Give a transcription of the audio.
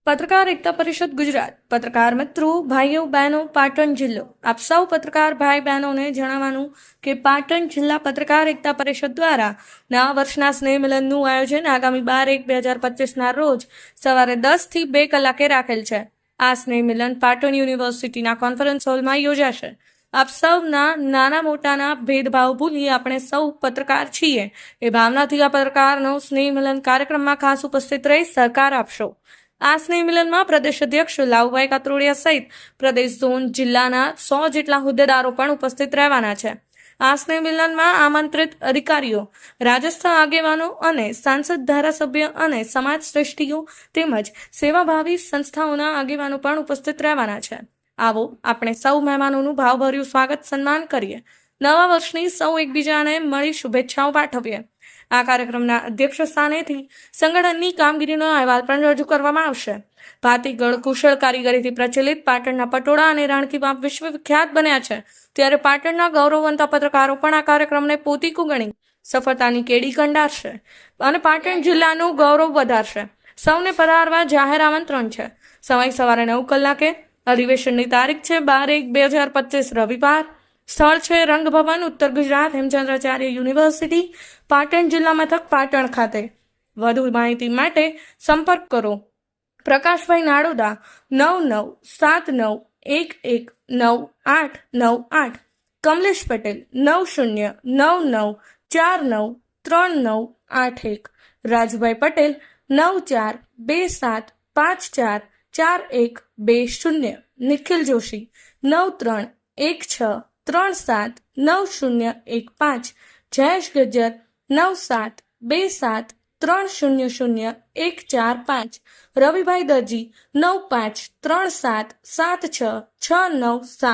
પત્રકાર એકતા પરિષદ ગુજરાત પત્રકાર મિત્રો ભાઈઓ બહેનો પાટણ જિલ્લો આપ સૌ પત્રકાર ભાઈ બહેનોને જણાવવાનું કે પાટણ જિલ્લા પત્રકાર એકતા પરિષદ દ્વારા નવા વર્ષના સ્નેહ મિલનનું આયોજન આગામી 12/1/2025 રોજ સવારે 10 થી 2 કલાકે રાખેલ છે। આ સ્નેહ મિલન પાટણ યુનિવર્સિટીના કોન્ફરન્સ હોલમાં યોજાશે। આપ સૌના નાના મોટાના ભેદભાવ ભૂલી આપણે સૌ પત્રકાર છીએ એ ભાવનાથી આ પત્રકારનો સ્નેહ મિલન કાર્યક્રમમાં ખાસ ઉપસ્થિત રહી સહકાર આપશો। આ સ્નેહ મિલનમાં પ્રદેશ અધ્યક્ષ લાવુભાઈ કાતરોડિયા સહિત પ્રદેશ ઝોન જિલ્લાના 100 જેટલા હોદ્દેદારો પણ ઉપસ્થિત રહેવાના છે। આ સ્નેહ મિલનમાં આમંત્રિત અધિકારીઓ, રાજસ્થ આગેવાનો અને સાંસદ, ધારાસભ્ય અને સમાજ શ્રેષ્ઠીઓ તેમજ સેવાભાવી સંસ્થાઓના આગેવાનો પણ ઉપસ્થિત રહેવાના છે। આવો આપણે સૌ મહેમાનોનું ભાવભર્યું સ્વાગત સન્માન કરીએ। નવા વર્ષની સૌ એકબીજાને મળી શુભેચ્છાઓ પાઠવીએ। આ કાર્યક્રમના અધ્યક્ષ સ્થાનેથી સંગઠનની કામગીરીનો અહેવાલ પણ રજૂ કરવામાં આવશે। ભાતીગળ કુશળ કારીગરીથી પ્રચલિત પાટણના પટોળા અને રાણકી વાવ વિશ્વવિખ્યાત બન્યા છે, ત્યારે પાટણના ગૌરવવંતા પત્રકારો પણ આ કાર્યક્રમને પોતીકું ગણી સફળતાની કેડી કંડારશે અને પાટણ જિલ્લાનું ગૌરવ વધારશે। સૌને પધારવા જાહેર આમંત્રણ છે। સમય સવારે 9 કલાકે। અધિવેશનની તારીખ છે 12/1/2025 રવિવાર। સ્થળ છે રંગભવન, ઉત્તર ગુજરાત હેમચંદ્રાચાર્ય યુનિવર્સિટી, પાટણ જિલ્લા મથક પાટણ ખાતે। વધુ માહિતી માટે સંપર્ક કરો પ્રકાશભાઈ નાડોદા 9979119898, કમલેશ પટેલ 9099493981, રાજુભાઈ પટેલ 9427544120, નિખિલ જોશી 9316379015, જયેશ ગજ્જર 9727300145, રવિભાઈ દરજી 9537766979।